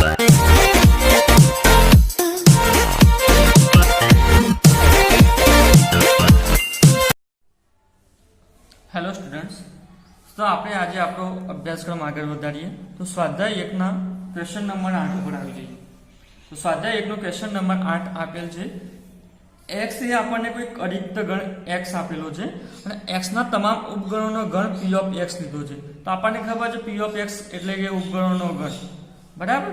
Hello students, तो आपणे आज आपणो अभ्यासक्रम आगे वधारीए। तो स्वाध्याय 1 ना क्वेश्चन नंबर 8 पर આવી જઈએ। तो स्वाध्याय 1 નો क्वेश्चन नंबर 8 આપેલ છે। x એ આપણને કોઈ અરિક્ત ગણ x આપેલો છે અને x ના તમામ ઉપગણોનો ગણ p of x લીધો છે। તો આપણને ખબર છે p of x એટલે કે ઉપગણોનો ગણ, બરાબર?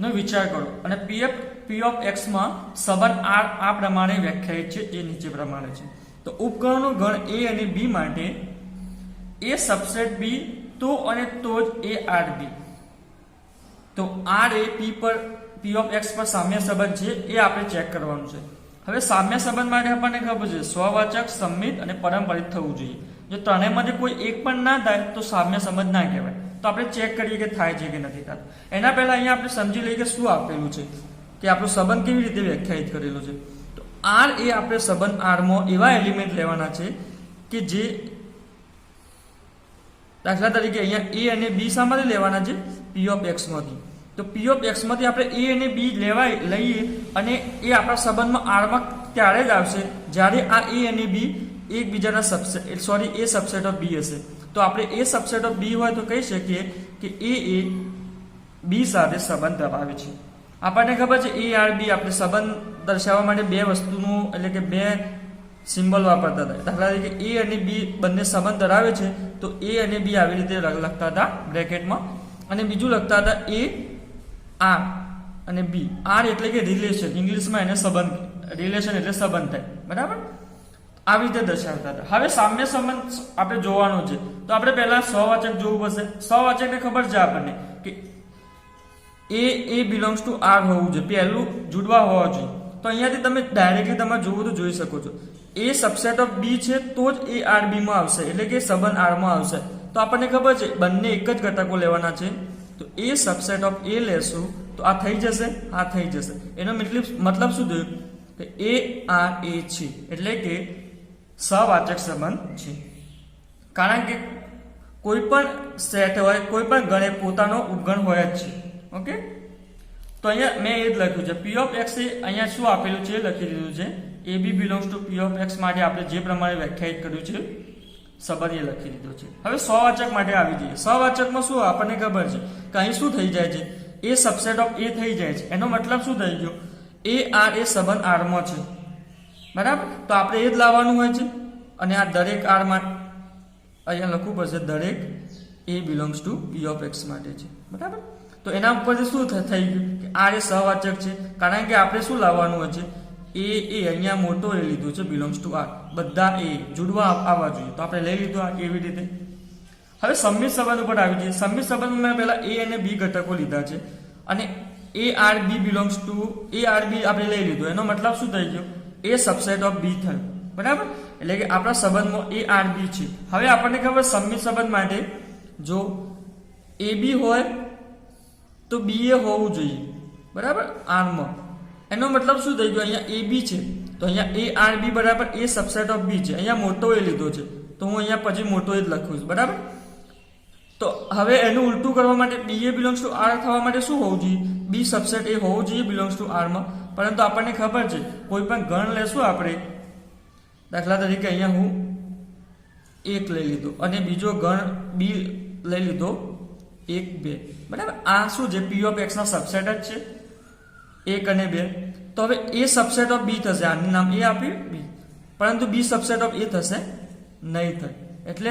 નો વિચાર કરો અને p of x માં સંબંધ r આ પ્રમાણે વ્યાખ્યાયિત છે, જે નીચે પ્રમાણે છે। તો ઉપગણોનો ગણ a અને b માટે a सबसेट b तो અને તો જ a r b। તો r A p of x પર સામ્ય સંબંધ છે, એ આપણે ચેક કરવાનું છે। હવે સામ્ય સંબંધ માટે આપણને ખબર છે સ્વવાચક, સંમિત અને પરંપરિત થવું જોઈએ। જો ત્રણેયમાંથી કોઈ એક પણ ના થાય તો સામ્ય સંબંધ ના કહેવાય। તો આપણે ચેક કરીએ કે થાય છે કે નથી થતું। એના પહેલા અહીંયા આપણે સમજી લઈએ કે શું આપેલું છે, કે આપણો સંબંધ કેવી રીતે વ્યાખ્યાયિત કરેલો છે। તો r એ આપણે સંબંધ r માં એવા એલિમેન્ટ લેવાના છે કે જે, દાખલા તરીકે અહીંયા a અને b શામાંથી લેવાના છે? p of x માંથી। તો p of x માંથી આપણે a અને b લઈએ અને એ આપણા સંબંધમાં r માં ત્યારે જ આવશે જ્યારે આ a અને b એકબીજાના subset, sorry a subset of b હશે। તો આપણે a સબસેટ ઓફ b હોય તો કહી શકીએ કે a એ b સાથે સંબંધ ધરાવે છે। આપણને ખબર છે a r b આપણે સંબંધ દર્શાવવા માટે બે વસ્તુનું એટલે કે બે સિમ્બલ વાપરતા હતા। દાખલા તરીકે a અને b બંને સંબંધ ધરાવે છે તો a અને b આવી રીતે લખતા હતા બ્રેકેટમાં, અને બીજું લખતા હતા a r અને b। r એટલે કે રિલેશન, ઇંગ્લિશમાં એને સંબંધ, રિલેશન એટલે સંબંધ થાય, બરાબર? આવી રીતે દર્શાવતા હતા। હવે સામ્ય સંબંધ આપણે જોવાનો છે તો આપણે પહેલા સ્વવાચક જોવું પડશે। સ્વવાચકને ખબર છે આપણને કે a બિલોંગ્સ ટુ r હોવું જોઈએ, પહેલું જુડવા હોવા જોઈએ। તો અહીંયાથી તમે ડાયરેક્ટલી તમે જોવું તો જોઈ શકો છો a સબસેટ ઓફ b છે તો જ a r b માં આવશે, એટલે કે સંબંધ r માં આવશે। તો આપણને ખબર છે બંને એક જ ઘટકો લેવાના છે। તો a સબસેટ ઓફ a લેશું તો આ થઈ જશે, આ થઈ જશે। એનો મતલબ શું થયું કે a r a છે, એટલે કે સહવાચક સંબંધ છે। કારણ કે કોઈ પણ સેટ હોય, કોઈ પણ ગણે પોતાનો ઉપગણ હોય જ છે। ઓકે, તો અહીંયા મેં એ જ લખ્યું છે p of x એ અહીંયા શું આપેલું છે લખી દીધું છે ab belongs to p of x માટે આપણે જે પ્રમાણે વ્યાખ્યાયિત કર્યું છે સંબંધ એ લખી દીધો છે। હવે સ્વવાચક માટે આવી જઈએ। સ્વવાચકમાં શું આપણને ખબર છે કે અહીં શું થઈ જાય છે, a સબસેટ ઓફ a થઈ જાય છે। એનો મતલબ શું થઈ ગયો, a r એ સંબંધ r માં છે, બરાબર? તો આપણે એ જ લાવવાનું હોય છે અને આ દરેક r માટે અહીંયા લખવું પડશે, દરેક a belongs to p of x માટે છે, બરાબર? તો એના ઉપરથી શું થઈ ગયું કે r એ સહવાચક છે, કારણ કે આપણે શું લાવવાનું હોય છે, a અહીંયા મોટો એ લીધું છે બિલોંગ્સ ટુ r, બધા a જુડવા આવવા જોઈએ, તો આપણે લઈ લીધું આ કેવી રીતે। હવે સંમિત સંબંધ ઉપર આવી જઈએ। સંમિત સંબંધમાં મેં પહેલા a અને b ઘટકો લીધા છે અને a r b belongs two a r b આપણે લઈ લીધું। એનો મતલબ શું થઈ ગયો, a સબસેટ ઓફ b થયું, બરાબર? એટલે કે આપણા સંબંધમાં a r b છે। હવે આપણને ખબર સંમિત સંબંધ માટે જો a b હોય તો b એ હોવું જોઈએ, બરાબર? r માં। એનો મતલબ શું થઈ ગયો, અહીંયા a b છે તો અહીંયા a r b બરાબર a સબસેટ ઓફ b છે। અહીંયા મોટો એ લીધો છે તો હું અહીંયા પછી મોટો એ જ લખું છું, બરાબર? તો હવે એનું ઉલટું કરવા માટે b એ બિલોંગ્સ ટુ r થવા માટે શું હોવું જોઈએ, b સબસેટ એ હોવું જોઈએ બિલોંગ્સ ટુ r માં। પરંતુ આપણને ખબર છે કોઈ પણ ગણ લેશું આપણે, દાખલા તરીકે અહીંયા હું 1 લઈ લીધો અને બીજો ગણ b લઈ લીધો 1 2, બરાબર? આ શું છે, p of x ના સબસેટ જ છે 1 અને 2। તો હવે a સબસેટ ઓફ b થશે, આનું નામ a આપ્યું b, પરંતુ b સબસેટ ઓફ a થશે નહીં થાય, એટલે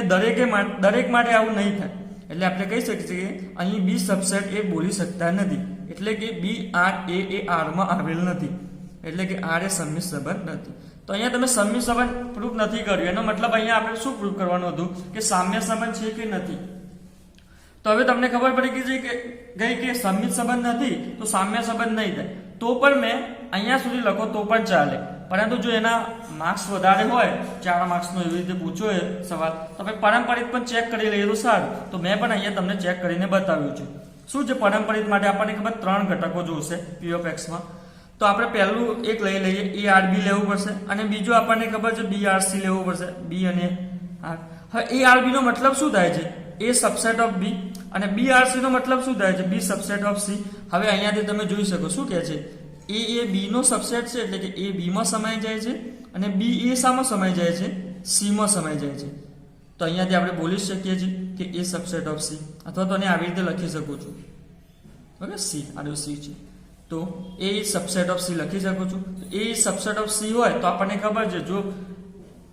દરેક માટે આવું નહીં થાય। એટલે આપણે કહી શકીએ કે અહીં b સબસેટ એ બોલી શકતા નથી, એટલે કે b r એ r માં આવેલ નથી, એટલે કે r એ સંમિત સંબંધ નથી। તો અહીંયા તમે સંમિત સંબંધ પ્રૂફ નથી કર્યું, એનો મતલબ અહીંયા આપણે શું પ્રૂફ કરવાનું હતું કે સામ્ય સંબંધ છે કે નથી। તો હવે તમને ખબર પડી ગઈ કે સંમિત સંબંધ નથી તો સામ્ય સંબંધ નહીં થાય। તો પણ મેં અહીંયા સુધી લખો તો પણ ચાલે, પરંતુ જો એના માર્ક્સ વધારે હોય, 4 માર્ક્સનો એવી રીતે પૂછો એ સવાલ, તો આપણે પારંપરિક પણ ચેક કરી લઈએ તો સારું। તો મેં પણ અહીંયા તમને ચેક કરીને બતાવ્યું છે। શું છે પારંપરિક માટે આપણને ખબર 3 ઘટકો જોશે p of x માં। તો આપણે પહેલું એક લઈ લઈએ a r b લેવું પડશે અને બીજું આપણને ખબર છે b r c લેવું પડશે, b અને r। હવે a r b નો મતલબ શું થાય છે, a સબસેટ ઓફ b। અને BRC નો મતલબ શું થાય છે? બી સબસેટ ઓફ સી. હવે અહીંયાથી તમે જોઈ શકો શું કહે છે? એ બી નો સબસેટ છે, એટલે કે એ બી માં સમાઈ જાય છે અને બી એ શામાં સમાઈ જાય છે? સી માં સમાઈ જાય છે. તો અહીંયાથી આપણે બોલી શકીએ છીએ કે એ સબસેટ ઓફ સી, અથવા તો આને આવી રીતે લખી શકું છું. ઓકે, સી આ સી છે તો એ સબસેટ ઓફ સી લખી શકું છું. એ સબસેટ ઓફ સી હોય તો આપણને ખબર છે જો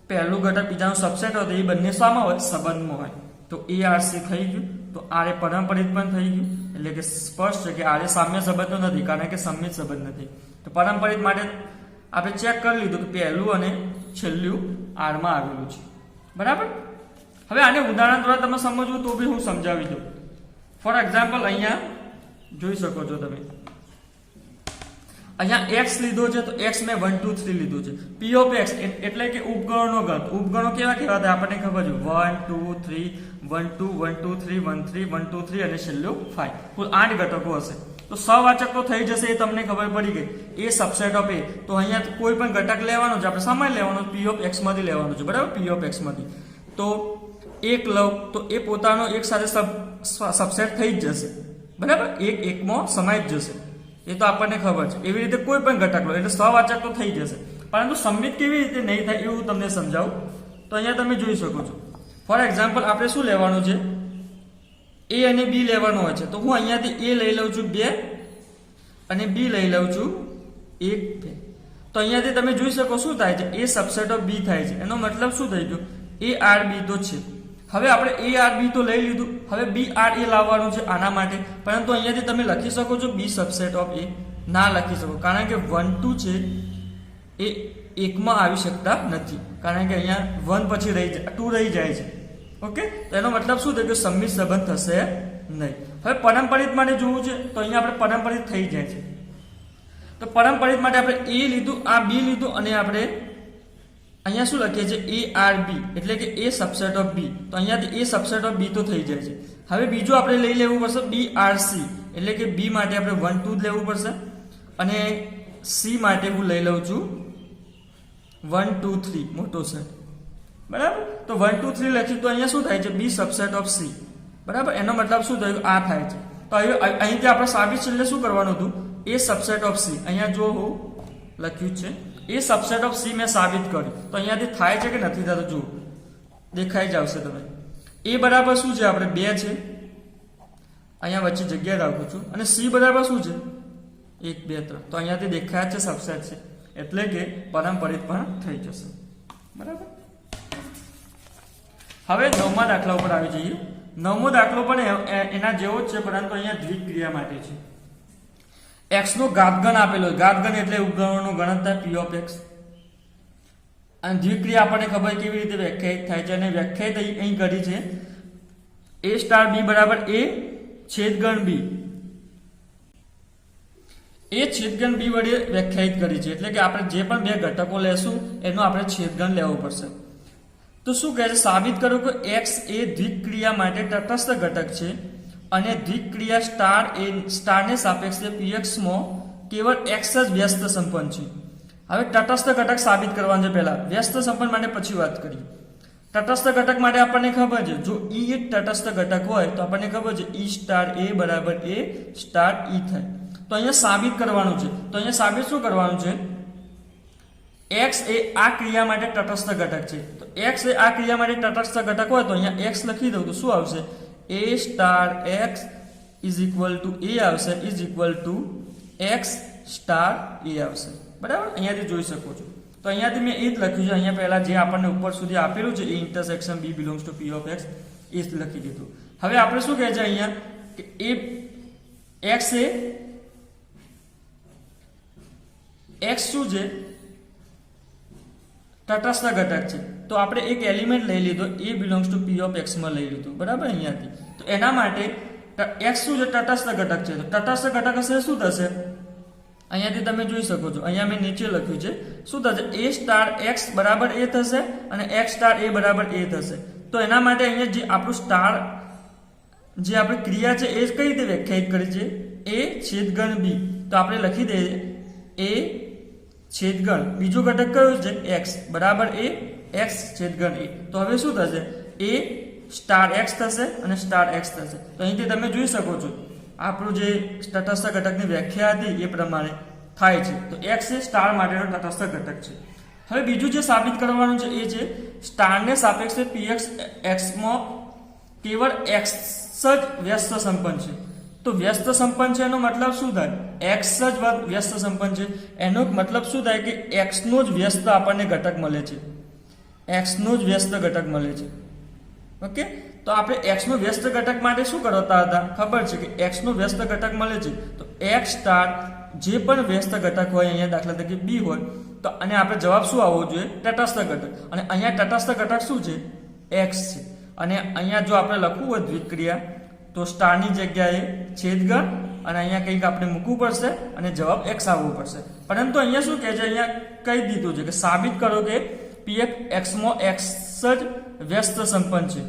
પહેલું ઘટક બીજાનું સબસેટ હોય તો એ બંને શામાં હોય? સંબંધમાં હોય. તો એ આર સી થઈ ગયું. તો આર એ પરંપરિત પણ થઈ ગયું, એટલે કે સ્પષ્ટ છે કે આર એ સામ્ય સંબંધ નથી, કારણ કે સંમિત સંબંધ નથી. તો પરંપરિત માટે આપણે ચેક કરી લીધું કે પહેલું અને છેલ્લું આરમાં આવેલું છે. બરાબર. હવે આને ઉદાહરણ દ્વારા તમે સમજવું તો બી હું સમજાવી દઉં. ફોર એક્ઝામ્પલ અહીંયા જોઈ શકો છો તમે, અહીંયા x લીધો છે તો x મેં 1 2 3 લીધું છે. p ઓફ x એટલે કે ઉપગણોનો ગણ. ઉપગણો કેવા કહેવાતા આપણને ખબર છે? 1 2 3 1 2 1 2 3 1 3 1 2 3 અને છેલ્લું 5. કુલ 8 ઘટકો હશે. તો સહવાચક તો થઈ જશે, એ તમને ખબર પડી ગઈ. એ સબસેટ ઓફ એ. તો અહીંયા કોઈ પણ ઘટક લેવાનો છે, આપણે સામાન્ય લેવાનો p ઓફ x માંથી લેવાનો છે. બરાબર, p ઓફ x માંથી. તો એક લવ તો એ પોતાનો એક સાથે સબસેટ થઈ જ જશે. બરાબર, એક એકમાં સમાઈ જ જશે. એ તો આપણને ખબર છે. એવી રીતે કોઈ પણ ઘટક લો એટલે સહવાચક તો થઈ જશે, પરંતુ સંમિત કેવી રીતે નહીં થાય એવું તમને સમજાવું. તો અહીંયા તમે જોઈ શકો છો. ફોર એક્ઝામ્પલ આપણે શું લેવાનું છે? એ અને બી લેવાનું હોય છે. તો હું અહીંયાથી એ લઈ લઉં છું 2 અને બી લઈ લઉં છું 1 2. તો અહીંયાથી તમે જોઈ શકો શું થાય છે? એ સબસેટ ઓફ બી થાય છે. એનો મતલબ શું થઈ ગયો? એ આર બી તો છે. હવે આપણે એ આર બી તો લઈ લીધું. હવે બી આર એ લાવવાનું છે આના માટે, પરંતુ અહીંયાથી તમે લખી શકો છો બી સબસેટ ઓફ એ. ના લખી શકો, કારણ કે 1 2 છે એ એકમાં આવી શકતા નથી, કારણ કે અહીંયા 1 પછી 2 રહી જાય છે. ઓકે, તો એનો મતલબ શું થયો? કે સંમિત સંબંધ થશે નહીં. હવે પરંપરિત માટે જોવું છે તો અહીંયા આપણે પરંપરિત થઈ જાય છે. તો પરંપરિત માટે આપણે એ લીધું, આ બી લીધું અને આપણે અહીંયા શું લખીએ છીએ? એ આર બી, એટલે કે એ સબસેટ ઓફ બી. તો અહીંયાથી એ સબસેટ ઓફ બી તો થઈ જાય છે. હવે બીજું આપણે લઈ લેવું પડશે બી આર સી, એટલે કે બી માટે આપણે 1 2 લેવું પડશે અને સી માટે હું લઈ લઉં છું 1 2 3 મોટો સેટ. બરાબર, તો 1 2 3 લખ્યું તો અહીંયા શું થાય છે? બી સબસેટ ઓફ સી. બરાબર, એનો મતલબ શું થયું? આ થાય છે. તો અહીંથી આપણે સાબિત છેલ્લે શું કરવાનું હતું? એ સબસેટ ઓફ સી. અહીંયા જો હું લખ્યું છે એ સબસેટ ઓફ સી મેં સાબિત કર્યું. તો અહીંયાથી થાય છે કે નથી થતું? જુઓ, દેખાઈ જ આવશે તમે. એ બરાબર શું છે? આપણે 2 છે, અહીંયા વચ્ચે જગ્યા રાખું છું, અને સી બરાબર શું છે? 1 2 3. તો અહીંયાથી દેખાય છે સબસેટ છે, એટલે કે પરંપરિત પણ થઈ જશે. બરાબર. હવે 9મા દાખલા ઉપર આવી જઈએ. 9મો દાખલો પણ એના જેવો જ છે, પરંતુ અહીંયા દ્વિક્રિયા માટે છે. x નો ઘાતગણ આપેલો. ઘાતગણ એટલે ઉપગણોનો ગણતર p ઓફ x. અને દ્વિક્રિયા આપણને ખબર કેવી રીતે વ્યાખ્યાયિત થાય છે, અને વ્યાખ્યાયિત અહીં કરી છે a સ્ટાર b બરાબર a છેદગણ b. એ છેદગણ b વડે વ્યાખ્યાયિત કરી છે, એટલે કે આપણે જે પણ બે ઘટકો લેશું એનો આપણે છેદગણ લેવો પડશે. તો શું કહે છે? સાબિત કરો કે x એ દ્વિક્રિયા માટે તટસ્થ ઘટક છે અને દ્વિક્રિયા સ્ટાર એ સ્ટારને સાપેક્ષે px માં કેવળ x જ વ્યસ્ત સંપન્ન છે. હવે તટસ્થ ઘટક સાબિત કરવાનું છે પહેલા, વ્યસ્ત સંપન્ન માટે પછી વાત કરીએ. તટસ્થ ઘટક માટે આપણને ખબર છે જો e એક તટસ્થ ઘટક હોય તો આપણને ખબર છે e સ્ટાર a બરાબર a સ્ટાર e થાય. તો અહીંયા સાબિત કરવાનું છે. તો અહીંયા સાબિત શું કરવાનું છે? x એ આ ક્રિયા માટે તટસ્થ ઘટક છે. તો x એ આ ક્રિયા માટે તટસ્થ ઘટક હોય તો અહીંયા x લખી દઉં તો શું આવશે? a star x is equal to a આવશે, is equal to x star a આવશે. બરાબર, અહીંયાથી જોઈ શકો છો. તો અહીંયાથી મેં એ જ લખ્યું છે. અહીંયા પહેલા જે આપણને ઉપર સુધી આપેલું છે A intersection b belongs to p of x એ જ લખી દીધું. હવે આપણે શું કહે છે અહીંયા કે એ x એ x શું છે? તટસ્થ ઘટક છે. તો આપણે એક એલિમેન્ટ લઈ લીધો a belongs to p of x માં લઈ લીધું. બરાબર, અહીંયાથી. તો એના માટે x શું છે? તટસ્થ ઘટક છે. તો તટસ્થ ઘટક હશે શું થશે? અહીંયાથી તમે જોઈ શકો છો. અહીંયા મેં નીચે લખ્યું છે શું થશે? a સ્ટાર x બરાબર a થશે અને x સ્ટાર a બરાબર a થશે. તો એના માટે અહીંયા જે આપણું સ્ટાર જે આપણી ક્રિયા છે એ કઈ રીતે વ્યાખ્યાયિત કરી છે? a છેદગણ b. તો આપણે લખી દઈએ a છેદગણ બીજો ઘટક કયો છે? x બરાબર a x છેદગણ a. તો હવે શું થશે? a સ્ટાર એક્સ થશે અને સ્ટાર એક્સ થશે. તો અહીંથી તમે જોઈ શકો છો આપણું જે તટસ્થ ઘટકની વ્યાખ્યા હતી એ પ્રમાણે થાય છે. તો એક્સ એ સ્ટાર માટેનો તટસ્થ ઘટક છે. હવે બીજું જે સાબિત કરવાનું છે એ છે સ્ટારને સાપેક્ષે px એક્સમાં કેવળ એક્સ જ વ્યસ્ત સંપન્ન છે. તો વ્યસ્ત સંપન્ન છે એનો મતલબ શું થાય? એક્સ જ વ્યસ્ત સંપન્ન છે એનો મતલબ શું થાય કે એક્સ નો જ વ્યસ્ત આપણને ઘટક મળે છે. એક્સ નો જ વ્યસ્ત ઘટક મળે છે. ઓકે, તો આપણે એક્સ નો વ્યસ્ત ઘટક માટે શું કરતા હતા? ખબર છે કે એક્સ નો વ્યસ્ત ઘટક મળે છે તો એક્સ સ્ટાર જે પણ વ્યસ્ત ઘટક હોય, અહીંયા દાખલા તરીકે બી હોય, તો અને આપણે જવાબ શું આવવો જોઈએ? તટસ્થ ઘટક. અને અહીંયા તટસ્થ ઘટક શું છે? એક્સ છે. અને અહીંયા જો આપણે લખવું હોય દ્વિક્રિયા તો સ્ટારની જગ્યાએ છેદગણ અને અહીંયા કંઈક આપણે મૂકવું પડશે અને જવાબ એક્સ આવવો પડશે. પરંતુ અહીંયા શું કહે છે? અહીંયા કહી દીધું છે કે સાબિત કરો કે પીએફ એક્સમાં એક્સ જ વ્યસ્ત સંપન્ન છે.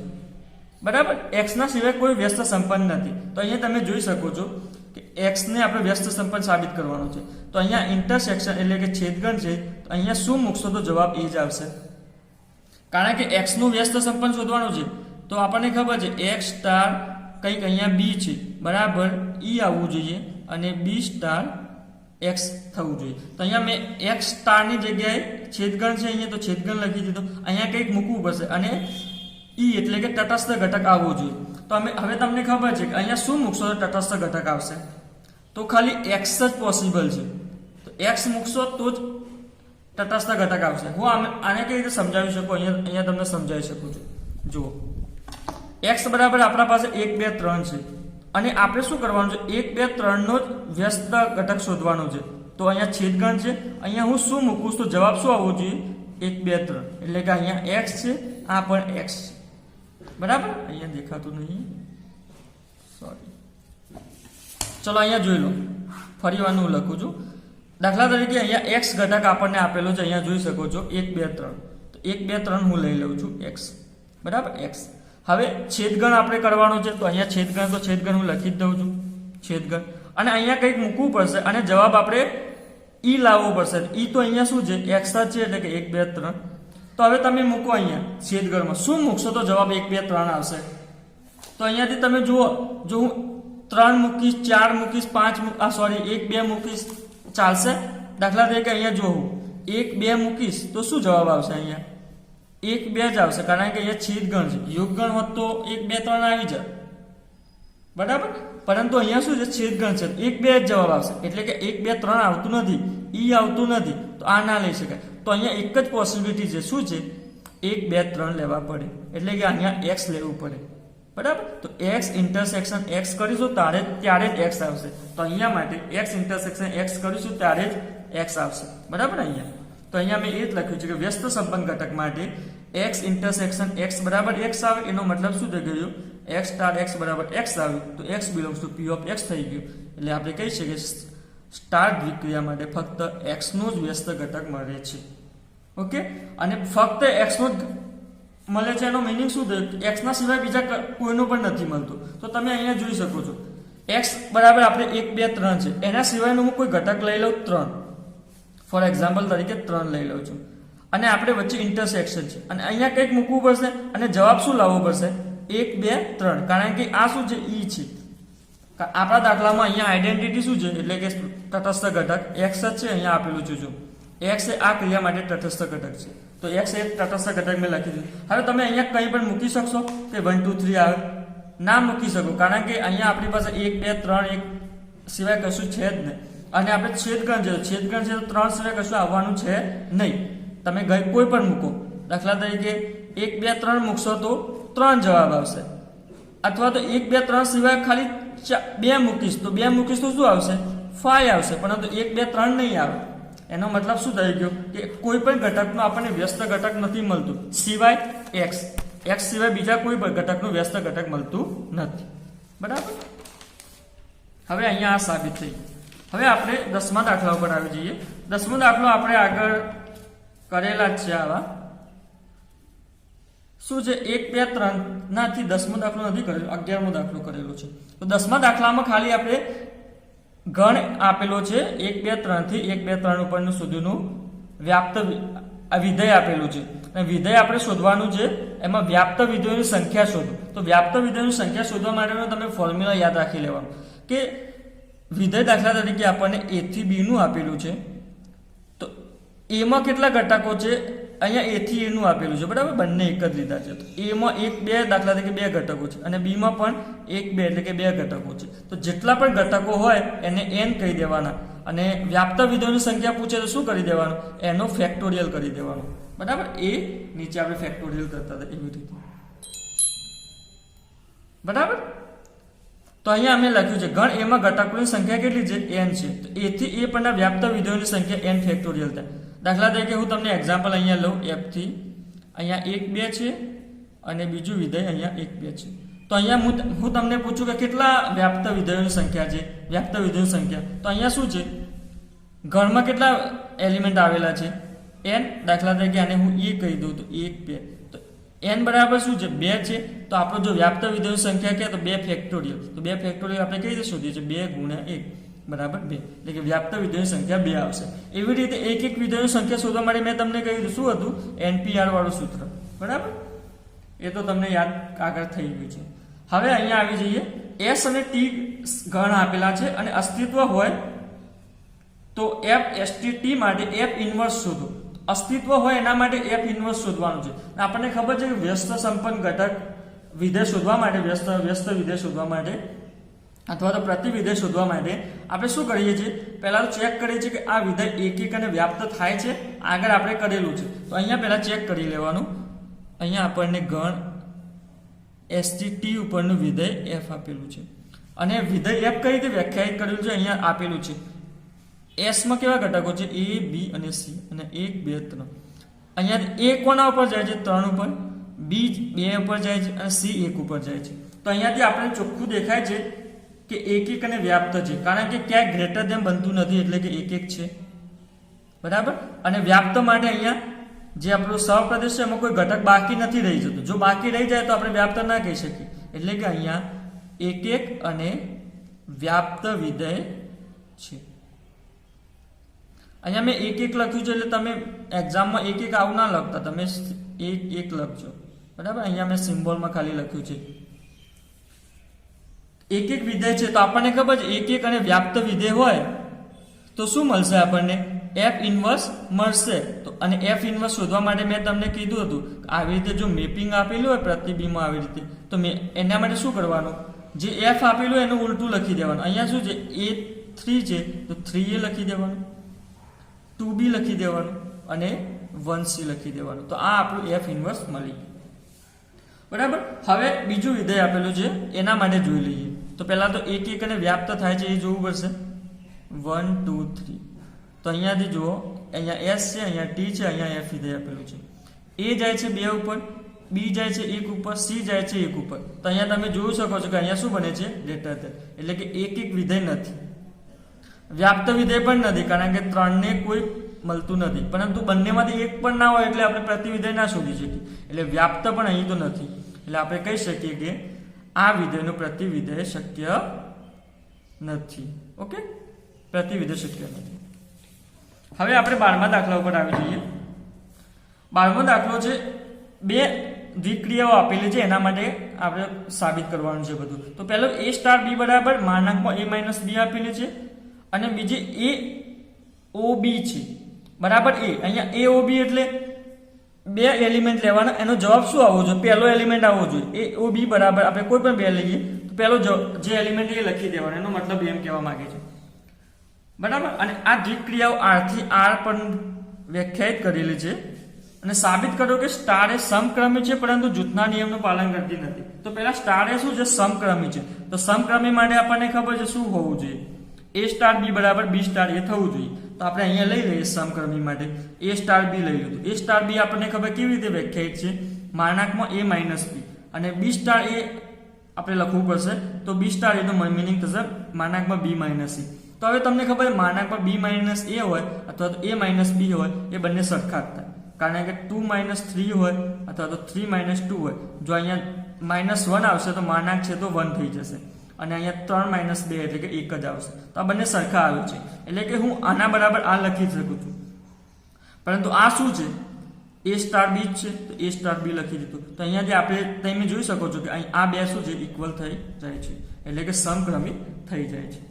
બરાબર, એક્સના સિવાય કોઈ વ્યસ્ત સંપન્ન નથી. તો અહીંયા તમે જોઈ શકો છો કે એક્સને આપણે વ્યસ્ત સંપન્ન સાબિત કરવાનું છે. તો અહીંયા ઇન્ટરસેક્શન એટલે કે છેદગણ છે. તો અહીંયા શું મૂકશો તો જવાબ એ જ આવશે. કારણ કે એક્સ નું વ્યસ્ત સંપન્ન શોધવાનું છે. તો આપણને ખબર છે એક્સ સ્ટાર કંઈક અહીંયા બી છે, બરાબર, ઈ આવવું જોઈએ અને બી સ્ટાર એક્સ થવું જોઈએ. તો અહીંયા મેં એક્સ સ્ટારની જગ્યાએ છેદગણ છે અહીંયા, તો છેદગણ લખી દીધો. અહીંયા કંઈક મૂકવું પડશે અને ઈ એટલે કે તટસ્થ ઘટક આવવો જોઈએ. તો હવે તમને ખબર છે કે અહીંયા શું મૂકશો તો તટસ્થ ઘટક આવશે? તો ખાલી એક્સ જ પોસિબલ છે. તો એક્સ મૂકશો તો જ તટસ્થ ઘટક આવશે. હું આને કઈ રીતે સમજાવી શકું? અહીંયા તમને સમજાવી શકું છું. જુઓ, એક્સ બરાબર આપણા પાસે 1 2 3 છે અને આપણે શું કરવાનું છે? 1 2 3 નો જ વ્યસ્ત ઘટક શોધવાનો છે. તો અહીંયા છેદગણ છે, અહીંયા હું શું મૂકું તો જવાબ શું આવવો જોઈએ? 1 2 3. એટલે કે અહીંયા એક્સ છે, આ પણ એક્સ છે. બરાબર, અહીંયા દેખાતું નહીં, સોરી. ચલો અહીંયા જોઈ લો, ફરી વાર હું લખું છું. દાખલા તરીકે અહીંયા એક્સ ઘટક આપણને આપેલો છે, અહીંયા જોઈ શકો છો 1 2 3. તો 1 2 3 હું લઈ લઉં છું એક્સ. બરાબર, એક્સ. હવે છેદગણ આપણે કરવાનું છે. તો અહીંયા છેદગણ હું લખી જ દઉં છું, છેદગણ. અને અહીંયા કંઈક મૂકવું પડશે અને જવાબ આપણે ઈ લાવવો પડશે. ઈ તો અહીંયા શું છે? એક્સ જ છે, એટલે કે 1 2 3. તો હવે તમે મૂકો અહીંયા છેદગણમાં શું મૂકશો તો જવાબ 1 2 3 આવશે. તો અહીંયાથી તમે જુઓ, જો હું 3 મૂકીશ, 4 મૂકીશ, 5 1 2 મૂકીશ, ચાલશે? દાખલા તરીકે અહીંયા જો હું 1 2 મૂકીશ તો શું જવાબ આવશે? અહીંયા 1 2 જ આવશે, કારણ કે અહીંયા છેદગણ છે. યોગગણ હોત તો 1 2 3 આવી જાય, બરાબર. પરંતુ અહીંયા શું છે? છેદગણ છે, 1 2 જ જવાબ આવશે. એટલે કે 1 2 3 આવતું નથી, ઈ આવતું નથી, તો આ ના લઈ શકાય. તો અહીંયા એક જ પોસિબિલિટી છે, શું છે? 1 2 3 લેવા પડે, એટલે કે અહીંયા એક્સ લેવું પડે. બરાબર, તો એક્સ ઇન્ટરસેક્શન એક્સ કરીશું ત્યારે જ એક્સ આવશે. તો અહીંયા માટે એક્સ ઇન્ટરસેક્શન એક્સ કરીશું ત્યારે જ એક્સ આવશે. બરાબર, અહીંયા તો અહીંયા મેં એ જ લખ્યું છે કે વ્યસ્ત સંપન્ન ઘટક માટે એક્સ ઇન્ટરસેક્શન એક્સ બરાબર એક્સ આવે. એનો મતલબ શું થઈ ગયું? એક્સ સ્ટાર એક્સ બરાબર એક્સ આવ્યું તો x belongs to P of x થઈ ગયું. એટલે આપણે કહી શકીએ સ્ટાર દ્વિક્રિયા માટે ફક્ત એક્સ નો જ વ્યસ્ત ઘટક મળે છે. ઓકે, અને ફક્ત એક્સ નો જ મળે છે એનો મિનિંગ શું થયું? એક્સ ના સિવાય બીજા કોઈનું પણ નથી મળતું. તો તમે અહીંયા જોઈ શકો છો એક્સ બરાબર આપણે 1 2 3 છે, એના સિવાયનું હું કોઈ ઘટક લઈ લઉં 3, ફોર એક્ઝામ્પલ તરીકે 3 લઈ લઉં છું અને આપણે વચ્ચે ઇન્ટરસેક્શન છે અને અહીંયા કંઈક મૂકવું પડશે અને જવાબ શું લાવવો પડશે? 1 2 3. કારણ કે આ શું છે? ઈ છે. આપણા દાખલામાં અહીંયા આઈડેન્ટિટી શું છે? એટલે કે તટસ્થ ઘટક એક્સ જ છે. અહીંયા આપેલું છે, જો એક્સ એ આ ક્રિયા માટે તટસ્થ ઘટક છે. તો એક્સ એ તટસ્થ ઘટક મેં લખી દીધું. હવે તમે અહીંયા કંઈ પણ મૂકી શકશો કે 1 2 3 આવે? ના મૂકી શકો, કારણ કે અહીંયા આપણી પાસે 1 2 3 1 સિવાય કશું છે જ નહીં. અને આપણે છેદગણ છે તો 3 સિવાય કશું આવવાનું છે નહીં. તમે કોઈ પણ મૂકો, દાખલા તરીકે 1 2 3 મૂકશો તો 3 જવાબ આવશે. અથવા તો 1 2 3 સિવાય ખાલી 2 મૂકીશ તો શું આવશે? 5 આવશે. પરંતુ 1 2 3 નહીં આવે. એનો મતલબ શું થઈ ગયો કે કોઈ પણ ઘટકનું આપણને વ્યસ્ત ઘટક નથી મળતું સિવાય એક્સ સિવાય બીજા કોઈ પણ ઘટકનું વ્યસ્ત ઘટક મળતું નથી. બરાબર, હવે અહીંયા આ સાબિત થઈ. હવે આપણે 10મા દાખલા ઉપર આવી જઈએ. 10મો દાખલો આપણે આગળ કરેલા જ છે. આવા શું છે? 1 2 3 નાથી 10મો દાખલો નથી કરેલો, 11મો દાખલો કરેલો છે. તો 10મા દાખલામાં ખાલી આપણે ગણ આપેલો છે 1 2 3 થી 1 2 3 ઉપરનું સુધીનું વ્યાપ્ત વિધેય આપેલું છે અને વિધેય આપણે શોધવાનું છે એમાં વ્યાપ્ત વિધેયોની સંખ્યા શોધો. તો વ્યાપ્ત વિધેયોની સંખ્યા શોધવા માટેનો તમે ફોર્મ્યુલા યાદ રાખી લેવાનું કે વિધેય દાખલા તરીકે આપણને a થી b નું આપેલું છે, તો a માં કેટલા ઘટકો છે, અહીંયા a થી a નું આપેલું છે, બરાબર, બંને એક જ લીધા છે. તો a માં બે દાખલા તરીકે 2 ઘટકો છે અને b માં પણ 1 2 એટલે કે 2 ઘટકો છે. તો જેટલા પણ ઘટકો હોય એને n કહી દેવાના અને વ્યાપ્ત વિધેયોની સંખ્યા પૂછે તો શું કરી દેવાનું, એનો ફેક્ટોરિયલ કરી દેવાનું, બરાબર. એ નીચે આપણે ફેક્ટોરિયલ કરતા હતા એવી રીતે, બરાબર. તો અહીંયા અમે લખ્યું છે ગણ એમાં ઘટકોની સંખ્યા કેટલી છે, n છે. તો a થી a પરના વ્યાપ્ત વિધેયોની સંખ્યા n ફેક્ટોરિયલ થાય. દાખલા તરીકે હું તમને એક્ઝામ્પલ અહીંયા લઉં, f થી અહીંયા 1 2 છે અને બીજું વિધેય અહીંયા 1 2 છે. તો અહીંયા હું તમને પૂછું કે કેટલા વ્યાપ્ત વિધેયોની સંખ્યા છે, વ્યાપ્ત વિધેયોની સંખ્યા. તો અહીંયા શું છે, ગણમાં કેટલા એલિમેન્ટ આવેલા છે, n. દાખલા તરીકે આને હું a કહી દઉં તો 1 2, તો n બરાબર શું છે, 2 છે. તો આપણો જો વ્યાપ્ત વિધેયોની સંખ્યા કે તો 2 ફેક્ટોરિયલ. તો 2 ફેક્ટોરિયલ આપણે કઈ રીતે શોધીએ છીએ, 2 ગુણ્યા 1 બરાબર 2, એટલે કે વ્યાપ્ત વિધેયોની સંખ્યા 2 આવશે. એવી રીતે એક એક વિધેયોની સંખ્યા શોધવા માટે મેં તમને કહ્યું શું હતું, NPR વાળું સૂત્ર, બરાબર. એ તો તમને યાદ આગળ થઈ ગયું છે. હવે અહીંયા આવી જઈએ, s અને t ગણ આપેલા છે અને અસ્તિત્વ હોય તો f st t માટે f ઇન્વર્સ શોધો. અસ્તિત્વ હોય એના માટે f ઇન્વર્સ શોધવાનું છે. આપણને ખબર છે કે વ્યસ્ત સંપન્ન ઘટક વિધેય શોધવા માટે, વ્યસ્ત વિધેય શોધવા માટે અથવા તો પ્રતિ વિધેય શોધવા માટે આપણે શું કરીએ છીએ, પહેલા તો ચેક કરીએ છીએ કે આ વિધેય એક એક અને વ્યાપ્ત થાય છે. આગળ આપણે કરેલું છે તો અહીંયા પહેલા ચેક કરી લેવાનું. અહીંયા આપણને ગણ st ઉપરનું વિધેય f આપેલું છે અને વિધેય f કઈ રીતે વ્યાખ્યાયિત કરેલું છે, અહીંયા આપેલું છે. s માં કેવા ઘટકો છે, a b અને c અને 1 2 3. અહીંયા a કોના ઉપર જાય છે, 3 ઉપર, b 2 ઉપર જાય છે અને c 1 ઉપર જાય છે. તો અહીંયાથી આપણે ચોખ્ખું દેખાય છે કે એક એક અને વ્યાપ્ત છે, કારણ કે ક્યાંય ગ્રેટર ધેન બનતું નથી એટલે કે એક એક છે, બરાબર. અને વ્યાપ્ત માટે અહીંયા જે આપણો સહપ્રદેશ છે એમાં કોઈ ઘટક બાકી નથી રહી જતું. જો બાકી રહી જાય તો આપણે વ્યાપ્ત ના કહી શકીએ. એટલે કે અહીંયા એક એક અને વ્યાપ્ત વિધેય છે. અહીંયા મેં એક એક લખ્યું છે એટલે તમે એક્ઝામમાં એક એક આવું ના લખતા, તમે એક એક લખજો, બરાબર. અહીંયા મેં સિમ્બોલમાં ખાલી લખ્યું છે એક એક વિધેય છે. તો આપણને ખબર છે એક એક અને વ્યાપ્ત વિધેય હોય તો શું મળશે, આપણને f ઇન્વર્સ મળશે. તો અને f ઇન્વર્સ શોધવા માટે મેં તમને કીધું હતું આવી રીતે જો મેપિંગ આપેલું હોય પ્રતિબિંબમાં આવી રીતે, તો એના માટે શું કરવાનું, જે f આપેલું હોય એનું ઉલટું લખી દેવાનું. અહીંયા શું છે, a3 છે તો 3a લખી દેવાનું, 2b લખી દેવાનું અને 1c લખી દેવાનું. તો આ આપણું f ઇન્વર્સ મળી, બરાબર. હવે બીજું વિધેય આપેલું છે એના માટે જોઈ લઈએ. તો પહેલા તો એક એક અને વ્યાપ્ત થાય છે એ જોવું પડશે. 1 2 3. તો અહીંયાથી જુઓ, અહીંયા s છે, અહીંયા t છે, અહીંયા f વિધેય આપેલું છે. a જાય છે 2 ઉપર, b જાય છે 1 ઉપર, c જાય છે 1 ઉપર. તો અહીંયા તમે જોઈ શકો છો કે અહીંયા શું બને છે, ગ્રેટર ધેન, એટલે કે એક એક વિધેય નથી, વ્યાપ્ત વિધેય પણ નથી, કારણ કે 3 ને કોઈ મળતું નથી. પરંતુ બંનેમાંથી એક પણ ના હોય એટલે આપણે પ્રતિ વિધેય ના શોધી શકીએ. એટલે વ્યાપ્ત પણ અહીં તો નથી, એટલે આપણે કહી શકીએ કે આ વિધેયનું પ્રતિ વિધેય શક્ય નથી. ઓકે, પ્રતિ વિધેય શક્ય નથી. હવે આપણે 12મા દાખલા ઉપર આવી જઈએ. 12મો દાખલો છે, 2 દ્વિક્રિયાઓ આપેલી છે, એના માટે આપણે સાબિત કરવાનું છે બધું. તો પહેલો a સ્ટાર b બરાબર માનાંકમાં a માઇનસ b આપેલી છે અને બીજી a o b છે બરાબર a. અહીંયા a o b એટલે 2 એલિમેન્ટ લેવાના, એનો જવાબ શું આવવો જોઈએ, પહેલો એલિમેન્ટ આવવો જોઈએ. a o b બરાબર આપણે કોઈ પણ 2 લઈએ તો પહેલો જે એલિમેન્ટ એ લખી દેવાનો, એનો મતલબ એમ કહેવા માંગે છે, બરાબર. અને આ દ્વિક્રિયાઓ r થી r પણ વ્યાખ્યાયિત કરેલી છે અને સાબિત કરો કે સ્ટાર એ સમક્રમી છે પરંતુ જૂથના નિયમનું પાલન કરતી નથી. તો પહેલા સ્ટાર એ શું છે, સમક્રમી છે. તો સમક્રમી માટે આપણને ખબર છે શું હોવું જોઈએ, a સ્ટાર b બરાબર b સ્ટાર એ થવું જોઈએ. તો આપણે અહીંયા લઈ લઈએ સમક્રમી માટે a સ્ટાર b લઈ લીધું. a સ્ટાર b આપણને ખબર કેવી રીતે વ્યાખ્યાયિત છે, માનાંકમાં a માઇનસ b અને b સ્ટાર એ આપણે લખવું પડશે. તો b સ્ટાર એનો મિનિંગ થશે માનાંકમાં b માઇનસ c. તો હવે તમને ખબર માનાંકમાં b માઇનસ a હોય અથવા તો a માઇનસ b હોય એ બંને સરખા જ થાય, કારણ કે 2 માઇનસ 3 હોય અથવા તો 3 માઇનસ 2 હોય. જો અહીંયા માઇનસ 1 આવશે તો માનાંક છે તો 1 થઈ જશે અને અહીંયા 3 માઇનસ 2 એટલે કે 1 જ આવશે. તો આ બંને સરખા આવે છે એટલે કે હું આના બરાબર આ લખી શકું છું. પરંતુ આ શું છે, એ સ્ટાર બી જ છે તો એ સ્ટાર બી લખી દીધું. તો અહીંયાથી આપણે તમે જોઈ શકો છો કે અહીં આ બે શું છે ઇક્વલ થઈ જાય છે, એટલે કે સમક્રમિક થઈ જાય છે.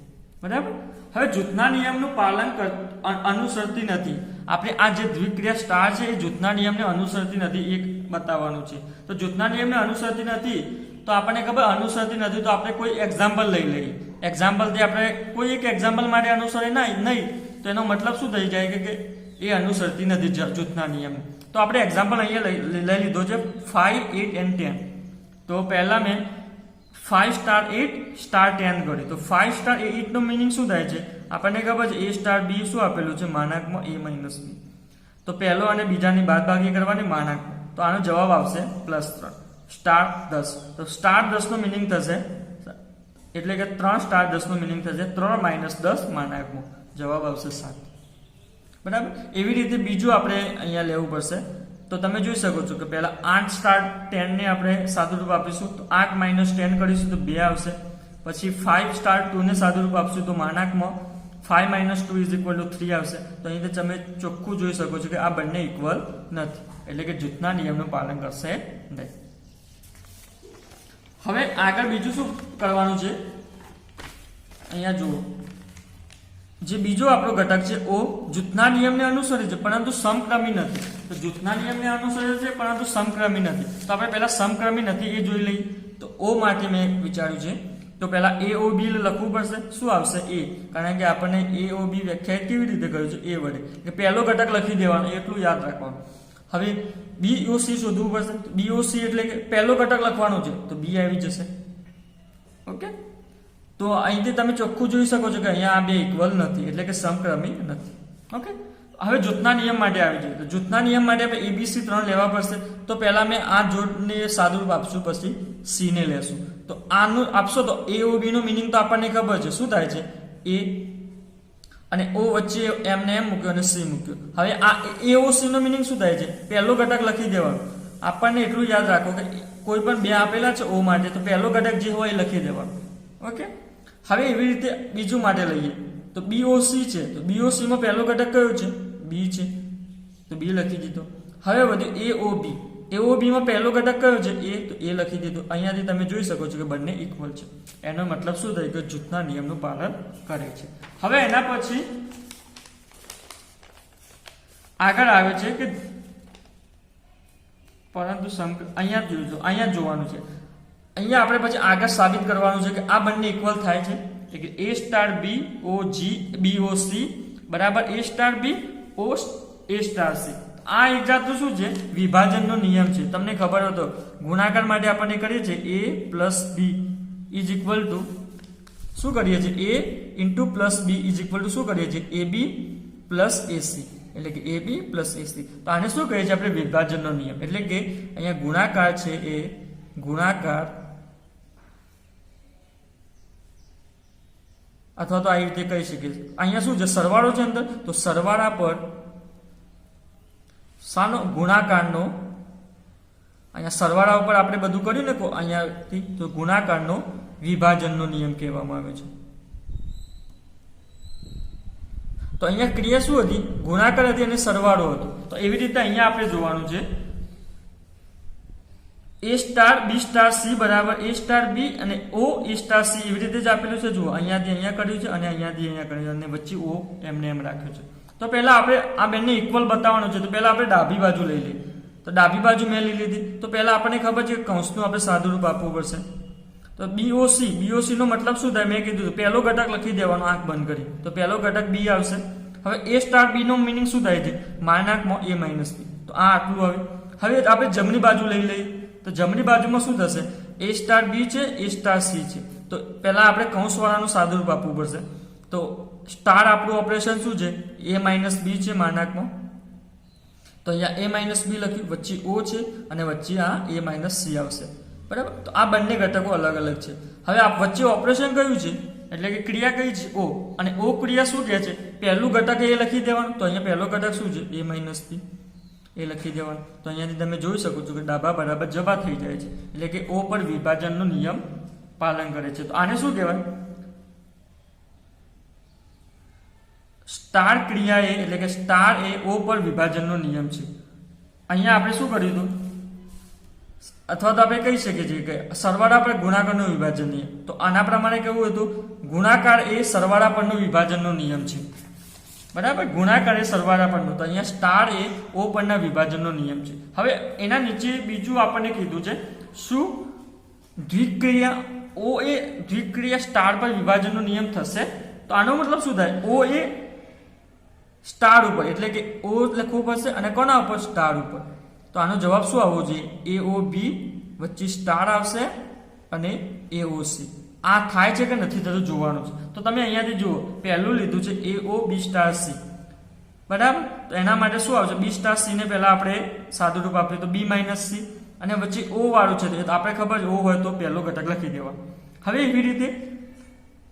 બરાબર. હવે જૂથના નિયમનું પાલન અનુસરતી નથી. આપણે આ જે દ્વિક્રિયા સ્ટાર છે એ જૂથના નિયમને અનુસરતી નથી એ બતાવવાનું છે. તો જૂથના નિયમને અનુસરતી નથી તો આપણને ખબર અનુસરતી નથી તો આપણે કોઈ એક્ઝામ્પલ લઈ લઈએ. એક્ઝામ્પલથી આપણે કોઈ એક એક્ઝામ્પલ માટે અનુસરે નહીં તો એનો મતલબ શું થઈ જાય કે એ અનુસરતી નથી જૂથના નિયમ. તો આપણે એક્ઝામ્પલ અહીંયા લઈ લીધો છે 5, 8 and 10. તો પહેલા મેં 5 સ્ટાર 8 સ્ટાર 10 કર્યું. તો 5 સ્ટાર 8 નો મિનિંગ શું થાય છે આપણને ખબર છે a સ્ટાર b શું આપેલું છે માનાંકમાં a માઇનસ b. તો પહેલો અને બીજાની બાદબાકી કરવાની માનાંકમાં. તો આનો જવાબ આવશે +3 સ્ટાર 10. તો સ્ટાર 10 નો મિનિંગ થશે એટલે કે 3 સ્ટાર 10 નો મિનિંગ થશે 3 માઇનસ 10 માનાંકમાં. જવાબ આવશે 7. બરાબર. એવી રીતે બીજું આપણે અહીંયા લેવું પડશે. તો તમે જોઈ શકો છો કે પહેલા 8 સ્ટાર 10 ને આપણે સાદુરૂપ આપીશું તો 8 માઇનસ 10 કરીશું તો 2 આવશે. પછી 5 સ્ટાર 2 ને સાદુરૂપ આપશું તો માનાંકમાં 5 માઇનસ 2 ઇઝ ઇક્વલ ટુ 3 આવશે. તો અહીં તમે ચોખ્ખું જોઈ શકો છો કે આ બંને ઇક્વલ નથી, એટલે કે જૂથના નિયમનું પાલન કરશે નહીં. હવે આગળ બીજું શું કરવાનું છે અહીંયા જુઓ. જે બીજો આપણો ઘટક છે ઓ જૂથના નિયમને અનુસરે છે પરંતુ સમક્રમી નથી. તો જૂથના નિયમને અનુસરે છે પરંતુ સમક્રમી નથી. તો આપણે પહેલા સમક્રમી નથી એ જોઈ લઈએ. તો ઓ માટે મેં વિચાર્યું છે તો પહેલા AOB લખવું પડશે. શું આવશે a, કારણ કે આપણને AOB વ્યાખ્યાયિત કેવી રીતે કર્યું છે a વડે, કે પહેલો ઘટક લખી દેવાનો એટલું યાદ રાખવાનું. હવે BOC શોધવું પડશે. BOC એટલે કે પહેલો ઘટક લખવાનો છે તો b આવી જશે. ઓકે. તો અહીંથી તમે ચોખ્ખું જોઈ શકો છો કે અહીંયા આ બે ઇક્વલ નથી, એટલે કે સમક્રમી નથી. ઓકે. હવે જૂથના નિયમ માટે આવી જાય. તો જૂથના નિયમ માટે આપણે ABC 3 લેવા પડશે. તો પહેલા મેં આ જોડને સાદુરૂપ આપશું, પછી C ને લેશું. તો આનું આપશો તો AOB નો મિનિંગ તો આપણને ખબર છે શું થાય છે A અને O વચ્ચે M ને M મૂક્યો અને C મૂક્યો. હવે આ AOC નો મિનિંગ શું થાય છે પહેલો ઘટક લખી દેવાનો. આપણને એટલું યાદ રાખો કે કોઈ પણ બે આપેલા છે O માટે તો પહેલો ઘટક જે હોય એ લખી દેવાનો. ઓકે. હવે એવી રીતે બીજું માટે લઈએ તો BOC છે. તો BOC માં પહેલો ઘટક કયો છે B છે તો B લખી દીધો. હવે વધ્યું AOB. AOB માં પહેલો ઘટક કયો છે A તો A લખી દીધો. અહીંયાથી તમે જોઈ શકો છો કે બંને ઇક્વલ છે. એનો મતલબ શું થાય કે જૂથના નિયમનું પાલન કરે છે. હવે એના પછી આગળ આવે છે કે પરંતુ અહીંયા જોવાનું છે. અહીંયા આપણે પછી આગળ સાબિત કરવાનું છે કે આ બંને ઇક્વલ થાય છે. એટલે કે A સ્ટાર B BOC બરાબર A star B O A star C. આ એક જાતનું શું છે વિભાજનનો નિયમ છે. તમને ખબર હતો ગુણાકાર માટે આપણને કરીએ છીએ A + B is equal to શું કરીએ છીએ A * + B is equal to શું કરીએ છીએ AB + AC, એટલે કે AB + AC. તો આને શું કહીએ છીએ આપણે વિભાજનનો નિયમ. એટલે કે અહીંયા ગુણાકાર છે એ ગુણાકાર અથવા તો આવી રીતે કહી શકીએ. અહીંયા શું છે સરવાળો છે અંદર, તો સરવાળા પર શાનો ગુણાકારનો, અહીંયા સરવાળા ઉપર આપણે બધું કર્યું ને અહીંયાથી, તો ગુણાકારનો વિભાજનનો નિયમ કહેવામાં આવે છે. તો અહીંયા ક્રિયા શું હતી ગુણાકાર હતી અને સરવાળો હતો. તો એવી રીતે અહીંયા આપણે જોવાનું છે A star B star C બરાબર A સ્ટાર B અને O A સ્ટાર C એવી રીતે જ આપેલું છે. જુઓ અહીંયાથી અહીંયા કર્યું છે અને અહીંયાથી અહીંયા કર્યું છે અને વચ્ચે O એમને એમ રાખ્યું છે. તો પહેલા આપણે આ બંને ઇક્વલ બતાવવાનું છે. તો પહેલા આપણે ડાબી બાજુ લઈ લઈએ. તો ડાબી બાજુ મેં લઈ લીધી. તો પહેલા આપણને ખબર છે કે કૌંસનું આપણે સાદુરૂપ આપવું પડશે. તો BOC નો મતલબ શું થાય મેં કીધું પહેલો ઘટક લખી દેવાનો આંખ બંધ કરી. તો પહેલો ઘટક B આવશે. હવે A સ્ટાર B નો મિનિંગ શું થાય છે માનાંકમાં A માઇનસ B. તો આ આટલું આવે. હવે આપણે જમણી બાજુ લઈ લઈએ. તો જમણી બાજુમાં શું થશે A સ્ટાર B છે A સ્ટાર C છે. તો પહેલા આપણે કૌંસવાળાનું સાદુરૂપ આપવું પડશે. તો સ્ટાર આપણું ઓપરેશન શું છે A માઇનસ B છે માનાંકમાં. તો અહીંયા A માઇનસ B લખ્યું, વચ્ચે O છે અને વચ્ચે આ A માઇનસ C આવશે. બરાબર. તો આ બંને ઘટકો અલગ અલગ છે. હવે આ વચ્ચે ઓપરેશન કયું છે એટલે કે ક્રિયા કઈ છે O, અને O ક્રિયા શું કહે છે પહેલું ઘટક એ લખી દેવાનું. તો અહીંયા પહેલો ઘટક શું છે A માઇનસ B એ લખી દેવાનું. તો અહીંયાથી તમે જોઈ શકો છો કે ડાબા બરાબર જબા થઈ જાય છે. એટલે કે O પર વિભાજનનો નિયમ પાલન કરે છે. તો આને શું કહેવાય સ્ટાર ક્રિયા એટલે કે સ્ટાર એ O પર વિભાજનનો નિયમ છે. અહીંયા આપણે શું કર્યું હતું, અથવા તો આપણે કહી શકીએ છીએ કે સરવાળા પર ગુણાકારનું વિભાજન નિયમ. તો આના પ્રમાણે કેવું હતું, ગુણાકાર એ સરવાળા પરનો વિભાજનનો નિયમ છે. બરાબર, ગુણાકાર એ સરવાળા પરનો. તો અહીંયા સ્ટાર એ ઓ પરના વિભાજનનો નિયમ છે. હવે એના નીચે બીજું આપણને કીધું છે શું, દ્વિક્રિયા ઓ એ દ્વિક્રિયા સ્ટાર પર વિભાજનનો નિયમ થશે. તો આનો મતલબ શું થાય, ઓ એ સ્ટાર ઉપર, એટલે કે ઓ લખવું પડશે અને કોના ઉપર, સ્ટાર ઉપર. તો આનો જવાબ શું આવવો જોઈએ, એ ઓ બી વચ્ચે સ્ટાર આવશે અને એ ઓ સી. આ થાય છે કે નથી થતું જોવાનું છે. તો તમે અહીંયાથી જુઓ, પહેલું લીધું છે એ ઓ બી સ્ટાર સી. બરાબર, તો એના માટે શું આવશે, બી સ્ટાર સી ને પહેલા આપણે સાદું રૂપ આપીએ તો બી માઇનસ સી, અને વચ્ચે ઓ વાળું છે તો આપણે ખબર છે ઓ હોય તો પહેલો ઘટક લખી દેવા. હવે એવી રીતે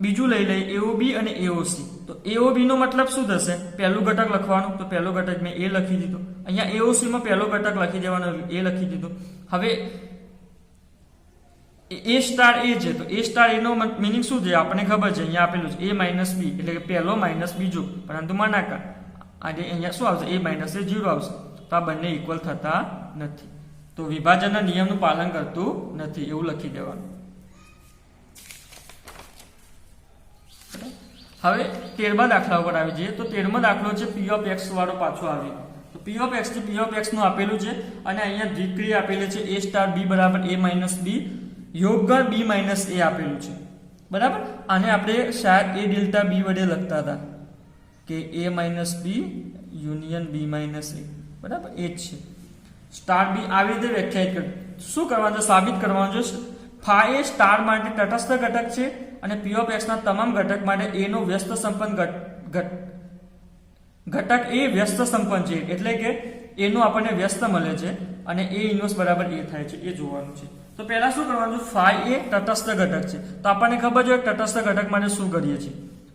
બીજું લઈ લઈએ એઓબી અને એઓસી. તો એઓબી નો મતલબ શું થશે, પહેલું ઘટક લખવાનું, તો પહેલો ઘટક મેં એ લખી દીધો. અહીંયા એઓસી માં પહેલો ઘટક લખી દેવાનો, એ લખી દીધો. હવે એ સ્ટાર એ છે તો એ સ્ટાર એનો મિનિંગ શું છે આપણને ખબર છે, અહીંયા આપેલું છે એ માઇનસ બી, એટલે કે પહેલો માઇનસ બીજો, પરંતુ મનાકાર. આજે અહીંયા શું આવશે, એ માઇનસ એ 0 આવશે. તો આ બંને ઇક્વલ થતા નથી, તો વિભાજનના નિયમનું પાલન કરતું નથી, એવું લખી દેવાનું. હવે 13મા દાખલા ઉપર આવી જઈએ. તો 13મો દાખલો છે પી ઓફ એક્સ વાળો પાછો આવી. તો પી ઓફ એક્સ થી પી ઓફ એક્સ નું આપેલું છે અને અહીંયા દ્વિક્રિયા આપેલી છે એ સ્ટાર બી બરાબર એ માઇનસ બી યોગગણ બી માઇનસ એ આપેલું છે. બરાબર, આને આપણે શાયદ એ ડેલ્ટા બી વડે લખતા હતા કે એ માઇનસ બી યુનિયન બી માઇનસ એ. બરાબર, એ જ છે. સ્ટાર બી આવી રીતે વ્યાખ્યાયિત કરી. શું કરવાનું છે, સાબિત કરવાનું છે ફાઈ એ સ્ટાર માટે તટસ્થ ઘટક છે અને પી ઓફ એક્સ ના તમામ ઘટક માટે એ નો વ્યસ્ત સંપન્ન ઘટક એ વ્યસ્ત સંપન્ન છે, એટલે કે એ નું આપણને વ્યસ્ત મળે છે અને એ ઇન્વર્સ બરાબર એ થાય છે, એ જોવાનું છે. તો પહેલા શું કરવાનું, ફાઈ એ તટસ્થ ઘટક છે. તો આપણને ખબર છે તટસ્થ ઘટક માટે શું કરીએ છીએ,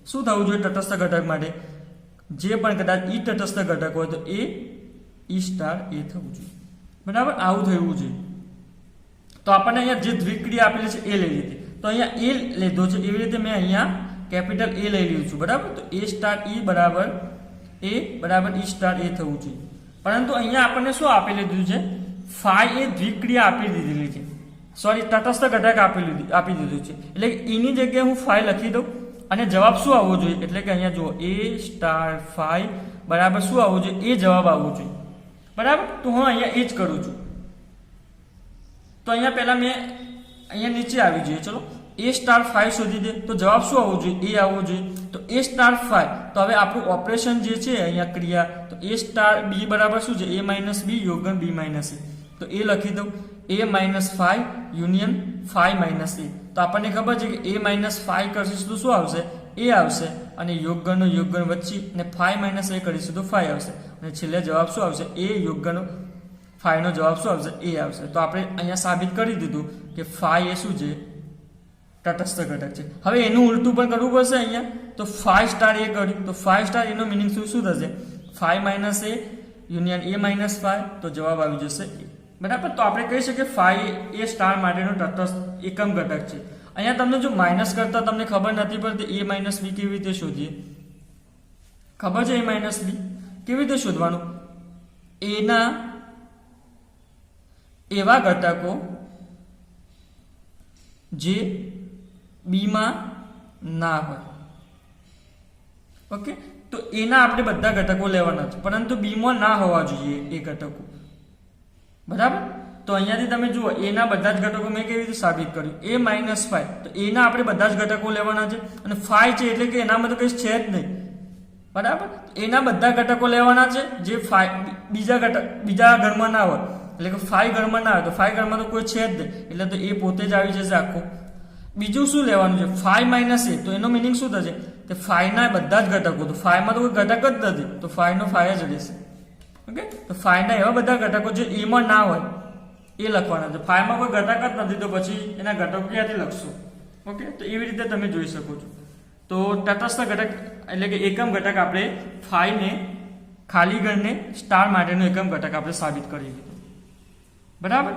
શું થવું જોઈએ તટસ્થ ઘટક માટે, જે પણ કદાચ ઈ તટસ્થ ઘટક હોય તો એ ઈ સ્ટાર એ થવું જોઈએ. બરાબર, આવું થવું જોઈએ. તો આપણને અહીંયા જે દ્વિક્રિયા આપેલી છે એ લઈ લીધી. તો અહીંયા એ લીધો છે, એવી રીતે મેં અહીંયા કેપિટલ એ લઈ લીધું છું. બરાબર, તો એ સ્ટાર ઈ બરાબર ઈ સ્ટાર એ થવું જોઈએ. પરંતુ અહીંયા આપણને શું આપી લીધું છે, ફાઈ એ દ્વિક્રિયા આપી દીધેલી છે, સોરી તટસ્થ ઘટક આપી દીધું છે. એટલે કે એની જગ્યાએ હું ફાઈ લખી દઉં અને જવાબ શું આવવો જોઈએ, એટલે કે અહીંયા જુઓ એ સ્ટાર ફાઈ બરાબર શું આવવું જોઈએ, એ જવાબ આવવો જોઈએ. બરાબર, તો હું અહીંયા એ જ કરું છું. તો અહીંયા પહેલા મેં અહીંયા નીચે આવી જોઈએ, ચલો એ સ્ટાર ફાઈ શોધી દે. તો જવાબ શું આવવો જોઈએ, એ આવવો જોઈએ. તો એ સ્ટાર ફાઈ, તો હવે આપણું ઓપરેશન જે છે અહીંયા ક્રિયા, તો એ સ્ટાર બી બરાબર શું છે, એ minus B યોગન B minus A. તો એ લખી દઉં, A minus phi union phi minus A. તો આપણને ખબર છે કે એ માઇનસ ફાઈ કરીશું તો શું આવશે, એ આવશે, અને યોગગણનો યોગગણ વચ્ચે અને ફાઈ માઇનસ એ કરીશું તો ફાઈ આવશે, અને છેલ્લે જવાબ શું આવશે, એ યોગગણનો ફાઈ નો જવાબ શું આવશે, એ આવશે. તો આપણે અહીંયા સાબિત કરી દીધું કે ફાઈ એ શું છે, તટસ્થ ઘટક છે. હવે એનું ઉલટું પણ કરવું પડશે અહીંયા. તો ફાઈ સ્ટાર એ કર્યું, તો ફાઈ સ્ટાર એનો મિનિંગ શું થશે, ફાઈ માઇનસ એ યુનિયન એ માઇનસ ફાઈ, તો જવાબ આવી જશે એ. બરાબર, તો આપણે કહી શકીએ ફાઈ એ સ્ટાર માટેનો તટસ્થ એકમ ઘટક છે. અહીંયા તમને જો માઇનસ કરતા તમને ખબર નથી પડતી એ માઇનસ બી કેવી રીતે શોધીએ, ખબર છે એ માઇનસ બી કેવી રીતે શોધવાનું, એના એવા ઘટકો જે બીમાં ના હોય. ઓકે, તો એના આપણે બધા ઘટકો લેવાના છે, પરંતુ બીમાં ના હોવા જોઈએ એ ઘટકો. બરાબર, તો અહીંયાથી તમે જુઓ એના બધા જ ઘટકો મેં કેવી રીતે સાબિત કર્યું, એ માઇનસ ફાઈ, તો એના આપણે બધા જ ઘટકો લેવાના છે અને ફાઈ છે એટલે કે એનામાં તો કંઈ છે જ નહીં. બરાબર, એના બધા ઘટકો લેવાના છે જે ફાઈ બીજા ઘરમાં ના હોય, એટલે કે ફાઈ ઘરમાં ના હોય, તો ફાઈ ઘરમાં તો કોઈ છે જ નહીં, એટલે તો એ પોતે જ આવી જશે આખું. બીજું શું લેવાનું છે, ફાઈ માઇનસ એ, તો એનો મિનિંગ શું થશે, કે ફાઈના બધા જ ઘટકો, તો ફાઈમાં તો કોઈ ઘટક જ નથી, તો ફાઈનો ફાઈ જ રહેશે. ઓકે, તો ફાઈના એવા બધા ઘટકો જે એમાં ના હોય એ લખવાના છે. ફાઈમાં કોઈ ઘટક જ નથી તો પછી એના ઘટકો ક્યાંથી લખશું. ઓકે, તો એવી રીતે તમે જોઈ શકો છો. તો તટસ્થ ઘટક એટલે કે એકમ ઘટક આપણે ફાઈને ખાલી ગણને સ્ટાર માટેનો એકમ ઘટક આપણે સાબિત કરી દીધું. બરાબર,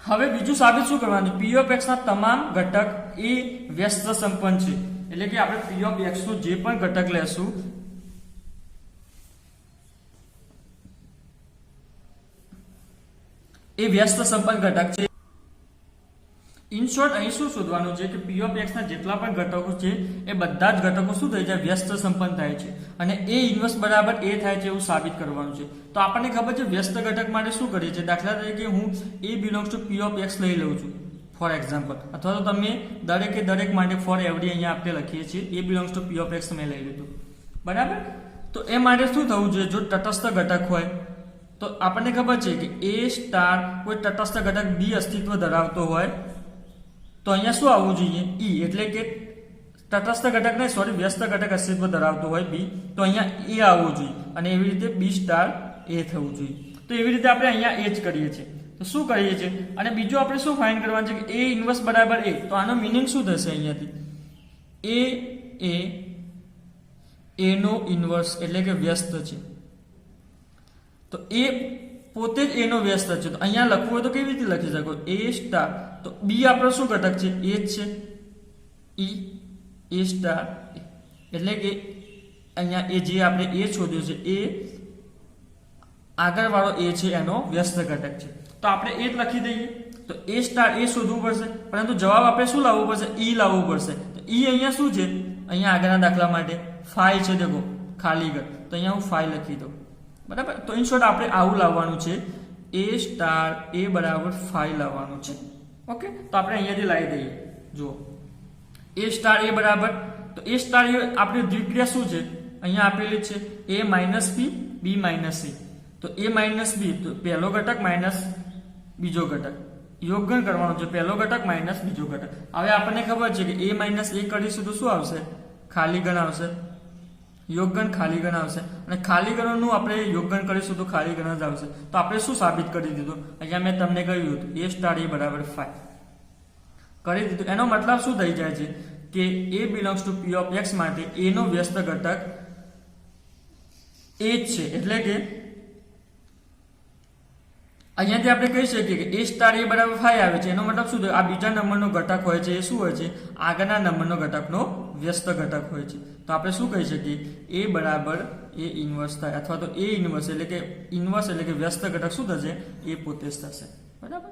હવે બીજું સાબિત શું કરવાનું, પી ઓફ એક્સ ના તમામ ઘટક એ વ્યસ્ત સંપન્ન છે. એટલે કે આપણે પી ઓફ એક્સ નું જે પણ ઘટક લેશું એ વ્યસ્ત સંપન્ન ઘટક છે. ઇન શોર્ટ અહીં શું શોધવાનું છે કે પી ઓફ એક્સ ના જેટલા પણ ઘટકો છે એ બધા જ ઘટકો શું થઈ જાય, વ્યસ્ત સંપન્ન થાય છે અને એ ઇન્વર્સ બરાબર એ થાય છે એવું સાબિત કરવાનું છે. તો આપણને ખબર છે વ્યસ્ત ઘટક માટે શું કરીએ છીએ, દાખલા તરીકે હું A belongs to P of X લઈ લઉં છું ફોર એક્ઝામ્પલ, અથવા તો તમે દરેકે દરેક માટે ફોર એવરી અહીંયા આપણે લખીએ છીએ A belongs to P of X તમે લઈ લીધું, બરાબર. તો એ માટે શું થવું જોઈએ, જો તટસ્થ ઘટક હોય તો આપણને ખબર છે કે એ સ્ટાર કોઈ તટસ્થ ઘટક બી અસ્તિત્વ ધરાવતો હોય તો અહીંયા શું આવવું જોઈએ, ઈ, એટલે કે તટસ્થ ઘટક નહીં, સોરી, વ્યસ્ત ઘટક અસ્તિત્વ ધરાવતો હોય બી તો અહીંયા એ આવવું જોઈએ અને એવી રીતે બી સ્ટાર એ થવું જોઈએ. તો એવી રીતે આપણે અહીંયા એ જ કરીએ છીએ. તો શું કરીએ છીએ, અને બીજું આપણે શું ફાઇન્ડ કરવાનું છે કે એ ઇન્વર્સ બરાબર એ, તો આનો મિનિંગ શું થશે અહીંયાથી, એ નો ઇન્વર્સ એટલે કે વ્યસ્ત છે, તો એ પોતે જ એનો વ્યસ્ત છે. તો અહીંયા લખવું હોય તો કેવી રીતે લખી શકો, એ સ્ટાર, તો બી આપણો શું ઘટક છે, એ જ છે, ઈ એ સ્ટાર, એટલે કે અહીંયા એ જે આપણે એ શોધ્યો છે એ આગળ વાળો એ છે એનો વ્યસ્ત ઘટક છે. તો આપણે એ જ લખી દઈએ. તો એ સ્ટાર એ શોધવું પડશે, પરંતુ જવાબ આપણે શું લાવવું પડશે, ઈ લાવવું પડશે. તો ઈ અહીંયા શું છે, અહીંયા આગળના દાખલા માટે 5 છે, દેખો ખાલી ઘર, તો અહીંયા હું 5 લખી દઉં, બરાબર. તો ઇન શોર્ટ આપણે આવું લાવવાનું છે, એ સ્ટાર એ બરાબર 5 લાવવાનું છે. ઓકે, તો આપણે અહીંયાથી લાવી દઈએ. જુઓ એ સ્ટાર એ બરાબર, તો એ સ્ટાર એ આપણી દ્વિક્રિયા શું છે, અહીંયા આપેલી છે એ માઇનસ બી, બી માઇનસ સી. તો એ માઇનસ બી, તો પહેલો ઘટક માઇનસ બીજો ઘટક, યોગગણ કરવાનું છે, પહેલો ઘટક માઇનસ બીજો ઘટક. હવે આપણને ખબર છે કે એ માઇનસ એ કરીશું તો શું આવશે, ખાલી ગણ આવશે, યોગગણ ખાલી ગણ આવશે, અને ખાલી ગણનું આપણે યોગગણ કરીશું તો ખાલી ગણ જ આવશે. તો આપણે શું સાબિત કરી દીધું, અહીંયા મેં તમને કહ્યું હતું એ સ્ટાર એ બરાબર 5 કરી દીધું. એનો મતલબ શું થઈ જાય છે કે A belongs to P of X માટે એ નો વ્યસ્ત ઘટક એ જ છે, એટલે કે અહીંયાથી આપણે કહી શકીએ કે એ સ્ટાર એ બરાબર 5 આવે છે. એનો મતલબ શું થયો, આ બીજા નંબરનો ઘટક હોય છે એ શું હોય છે, આગળના નંબરનો ઘટકનો વ્યસ્ત ઘટક હોય છે. તો આપણે શું કહી શકીએ, એ બરાબર એ ઇન્વર્સ થાય, અથવા તો એ ઇન્વર્સ એટલે કે વ્યસ્ત ઘટક શું થશે, એ પોતે જ થશે, બરાબર.